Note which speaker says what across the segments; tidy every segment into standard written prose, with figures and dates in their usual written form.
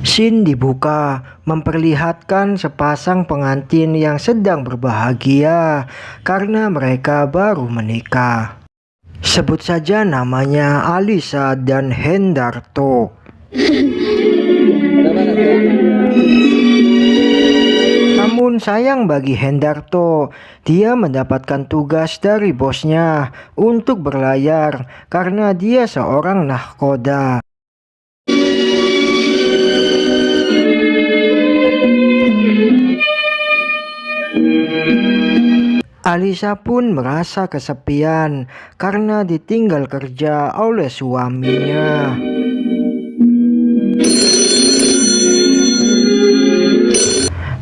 Speaker 1: Scene dibuka memperlihatkan sepasang pengantin yang sedang berbahagia karena mereka baru menikah. Sebut saja namanya Alisa dan Hendarto. Namun sayang bagi Hendarto, dia mendapatkan tugas dari bosnya untuk berlayar karena dia seorang nahkoda. Alisa pun merasa kesepian karena ditinggal kerja oleh suaminya.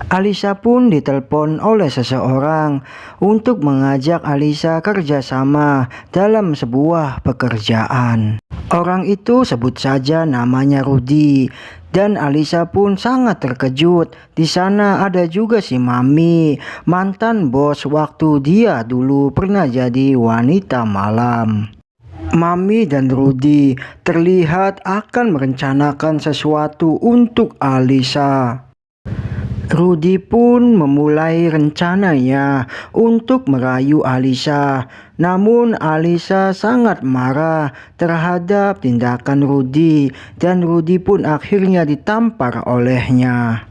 Speaker 1: Alisa pun ditelepon oleh seseorang untuk mengajak Alisa kerjasama dalam sebuah pekerjaan. Orang itu sebut saja namanya Rudy. Dan Alisa pun sangat terkejut. Di sana ada juga si Mami, mantan bos waktu dia dulu pernah jadi wanita malam. Mami dan Rudy terlihat akan merencanakan sesuatu untuk Alisa. Rudy pun memulai rencananya untuk merayu Alisa. Namun Alisa sangat marah terhadap tindakan Rudy dan Rudy pun akhirnya ditampar olehnya.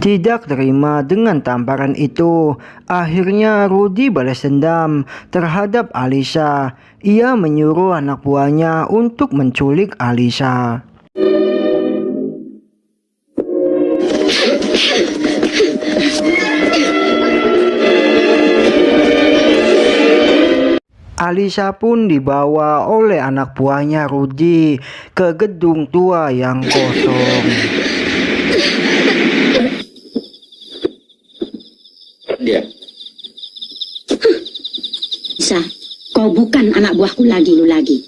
Speaker 1: Tidak terima dengan tamparan itu, akhirnya Rudy balas dendam terhadap Alisa. Ia menyuruh anak buahnya untuk menculik Alisa. Alisa pun dibawa oleh anak buahnya Rudy ke gedung tua yang kosong.
Speaker 2: Dia.
Speaker 3: Alisa, kau bukan anak buahku lagi, lu lagi.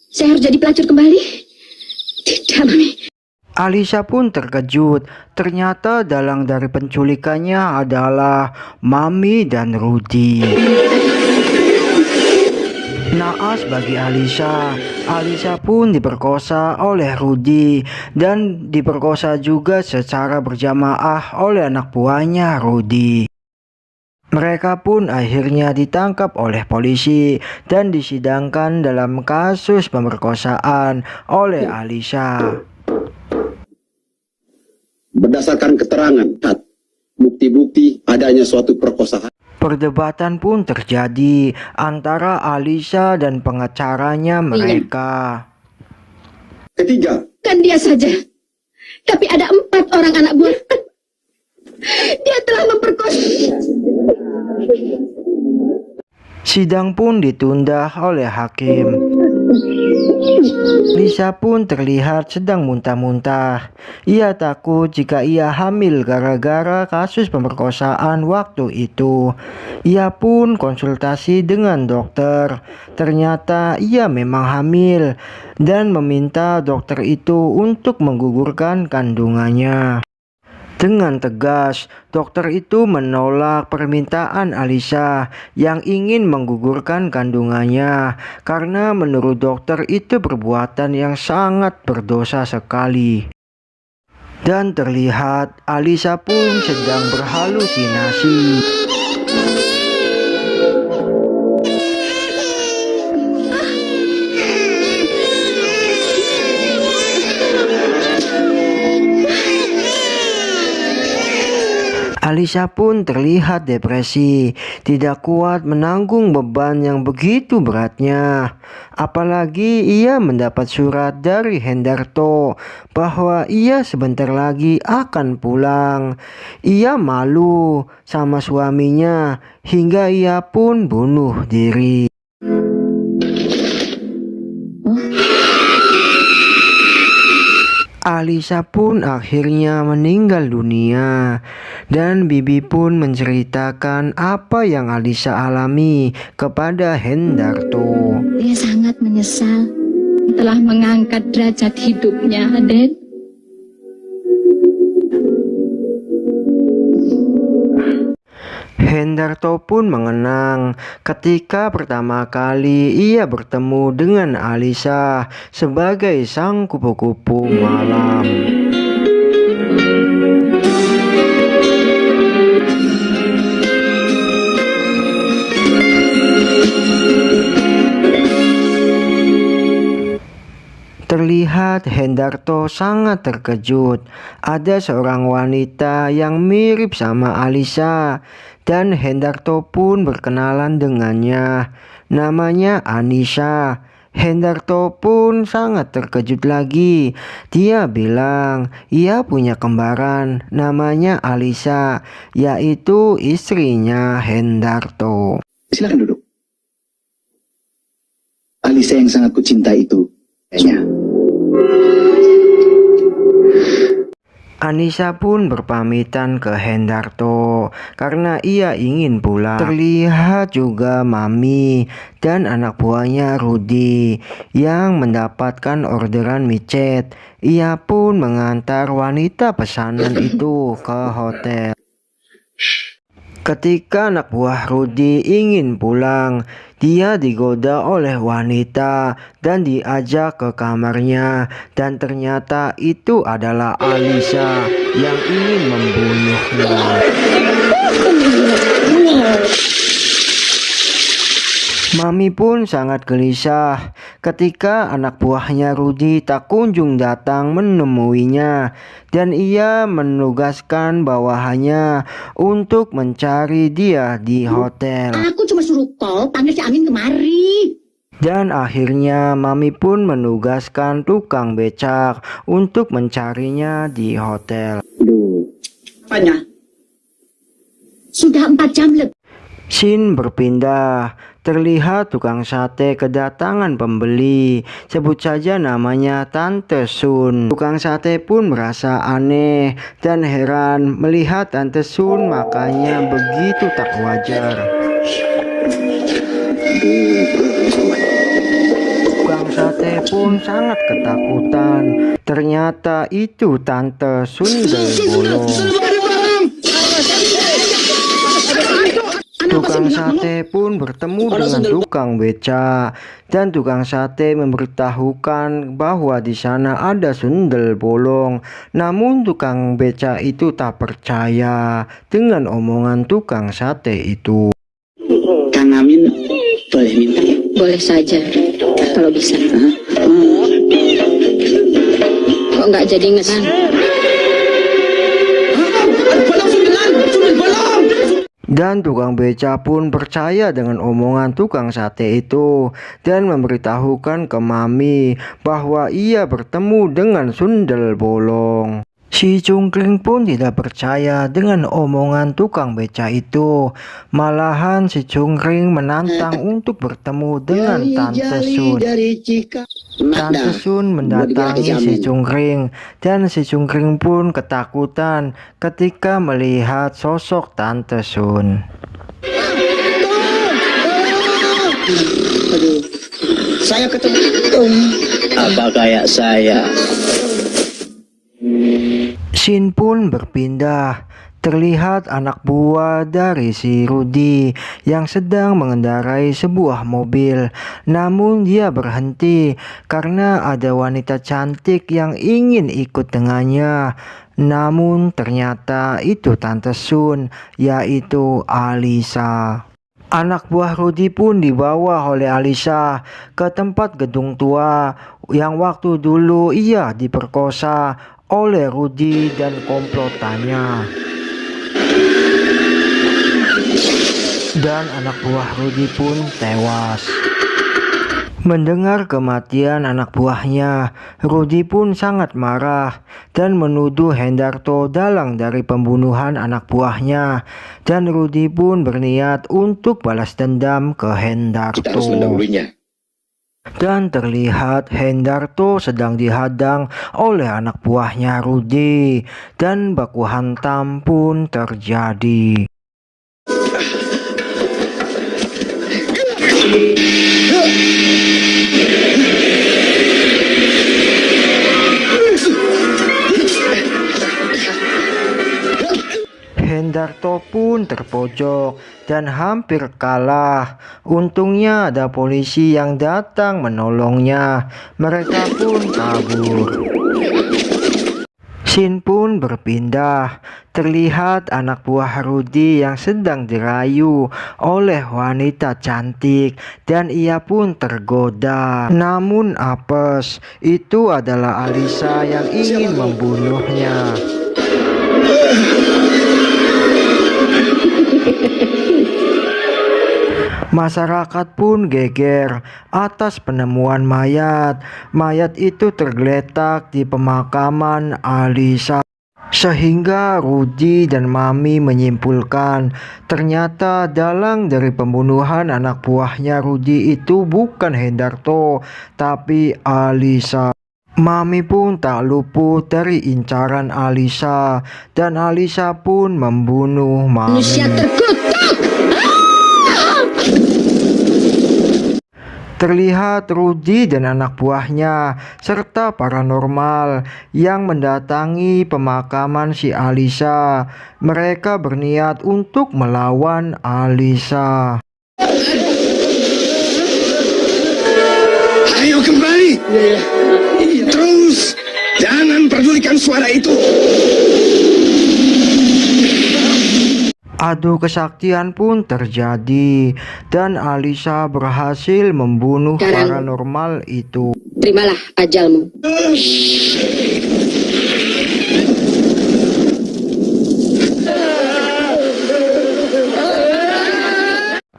Speaker 3: Saya harus jadi pelacur kembali? Tidak, Mami.
Speaker 1: Alisa pun terkejut. Ternyata dalang dari penculikannya adalah Mami dan Rudy. Naas bagi Alisa. Alisa pun diperkosa oleh Rudy dan diperkosa juga secara berjamaah oleh anak buahnya Rudy. Mereka pun akhirnya ditangkap oleh polisi dan disidangkan dalam kasus pemerkosaan oleh Alisa.
Speaker 2: Berdasarkan keterangan, bukti-bukti adanya suatu perkosaan.
Speaker 1: Perdebatan pun terjadi antara Alisa dan pengacaranya mereka.
Speaker 2: Ketiga,
Speaker 3: Kan dia saja. Tapi ada 4 orang anak buah. Dia telah memperkosa.
Speaker 1: Sidang pun ditunda oleh hakim. Lisa pun terlihat sedang muntah-muntah. Ia takut jika ia hamil gara-gara kasus pemerkosaan waktu itu. Ia pun konsultasi dengan dokter. Ternyata ia memang hamil dan meminta dokter itu untuk menggugurkan kandungannya. Dengan tegas, dokter itu menolak permintaan Alisa yang ingin menggugurkan kandungannya karena menurut dokter itu perbuatan yang sangat berdosa sekali. Dan terlihat Alisa pun sedang berhalusinasi. Alisa pun terlihat depresi, tidak kuat menanggung beban yang begitu beratnya. Apalagi ia mendapat surat dari Hendarto bahwa ia sebentar lagi akan pulang. Ia malu sama suaminya hingga ia pun bunuh diri. Alisa pun akhirnya meninggal dunia dan Bibi pun menceritakan apa yang Alisa alami kepada Hendarto.
Speaker 3: Dia sangat menyesal telah mengangkat derajat hidupnya, Aden.
Speaker 1: Hendarto pun mengenang ketika pertama kali ia bertemu dengan Alisa sebagai sang kupu-kupu malam. Terlihat Hendarto sangat terkejut. Ada seorang wanita yang mirip sama Alisa dan Hendarto pun berkenalan dengannya. Namanya Anissa. Hendarto pun sangat terkejut lagi. Dia bilang ia punya kembaran namanya Alisa, yaitu istrinya Hendarto.
Speaker 4: Silakan duduk. Alisa yang sangat kucinta itu. Kayaknya.
Speaker 1: Anissa pun berpamitan ke Hendarto karena ia ingin pulang. Terlihat juga Mami dan anak buahnya Rudy yang mendapatkan orderan micet. Ia pun mengantar wanita pesanan itu ke hotel. Ketika anak buah Rudy ingin pulang, dia digoda oleh wanita dan diajak ke kamarnya, dan ternyata itu adalah Alisa yang ingin membunuhnya. Mami pun sangat gelisah ketika anak buahnya Rudy tak kunjung datang menemuinya, dan ia menugaskan bawahannya untuk mencari dia di hotel.
Speaker 3: Aku cuma suruh kau panggil si Amin kemari.
Speaker 1: Dan akhirnya Mami pun menugaskan tukang becak untuk mencarinya di hotel.
Speaker 4: Apanya?
Speaker 3: Sudah 4 jam lebih.
Speaker 1: Scene berpindah. Terlihat tukang sate kedatangan pembeli. Sebut saja namanya Tante Sun. Tukang sate pun merasa aneh dan heran melihat Tante Sun makanya begitu tak wajar. Tukang sate pun sangat ketakutan. Ternyata itu Tante Sundel Bolong. Tukang sate pun bertemu dengan tukang beca, dan tukang sate memberitahukan bahwa di sana ada sundel bolong. Namun tukang beca itu tak percaya dengan omongan tukang sate itu.
Speaker 4: Kang Amin boleh minta?
Speaker 3: Boleh saja, kalau bisa. Kok nggak jadi ngesan?
Speaker 1: Dan tukang beca pun percaya dengan omongan tukang sate itu dan memberitahukan ke Mami bahwa ia bertemu dengan sundel bolong. Si Cungkring pun tidak percaya dengan omongan tukang beca itu. Malahan si Cungkring menantang untuk bertemu dengan Tante Sun. Tante Sun mendatangi si Cungkring, dan si Cungkring pun ketakutan ketika melihat sosok Tante Sun.
Speaker 4: Aduh, saya ketemu. Apa kayak saya?
Speaker 1: Scene pun berpindah. Terlihat anak buah dari si Rudy yang sedang mengendarai sebuah mobil. Namun dia berhenti karena ada wanita cantik yang ingin ikut dengannya. Namun ternyata itu Tante Sun, yaitu Alisa. Anak buah Rudy pun dibawa oleh Alisa ke tempat gedung tua yang waktu dulu ia diperkosa oleh Rudy dan komplotannya. Dan anak buah Rudy pun tewas. Mendengar kematian anak buahnya, Rudy pun sangat marah dan menuduh Hendarto dalang dari pembunuhan anak buahnya. Dan Rudy pun berniat untuk balas dendam ke Hendarto.
Speaker 2: Kita harus mendahulunya.
Speaker 1: Dan terlihat Hendarto sedang dihadang oleh anak buahnya Rudy, dan baku hantam pun terjadi. Hendarto pun terpojok dan hampir kalah. Untungnya ada polisi yang datang menolongnya. Mereka pun kabur. Scene pun berpindah. Terlihat anak buah Rudy yang sedang dirayu oleh wanita cantik dan ia pun tergoda. Namun apes, itu adalah Alisa yang ingin membunuhnya. Masyarakat pun geger atas penemuan mayat. Mayat itu tergeletak di pemakaman Alisa. Sehingga Rudy dan Mami menyimpulkan ternyata dalang dari pembunuhan anak buahnya Rudy itu bukan Hendarto, tapi Alisa. Mami pun tak luput dari incaran Alisa dan Alisa pun membunuh Mami.
Speaker 3: Manusia terkutuk.
Speaker 1: Terlihat Rudy dan anak buahnya serta paranormal yang mendatangi pemakaman si Alisa. Mereka berniat untuk melawan Alisa.
Speaker 2: Ayo kembali. Terus, jangan pedulikan suara itu.
Speaker 1: Adu kesaktian pun terjadi dan Alisa berhasil membunuh
Speaker 3: Sekarang,
Speaker 1: paranormal itu.
Speaker 3: terimalah ajalmu.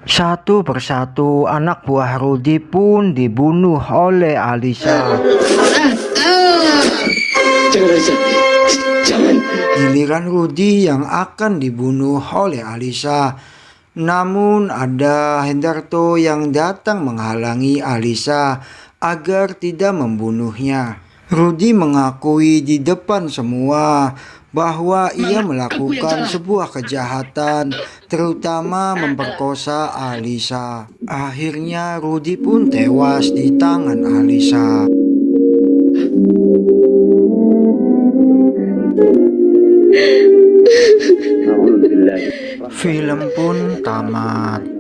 Speaker 1: Satu persatu anak buah Rudy pun dibunuh oleh Alisa.
Speaker 2: Jangan, Alisa. Jangan.
Speaker 1: Giliran Rudy yang akan dibunuh oleh Alisa. Namun ada Hendarto yang datang menghalangi Alisa agar tidak membunuhnya. Rudy mengakui di depan semua bahwa ia melakukan sebuah kejahatan, terutama memperkosa Alisa. Akhirnya Rudy pun tewas di tangan Alisa. Film pun tamat.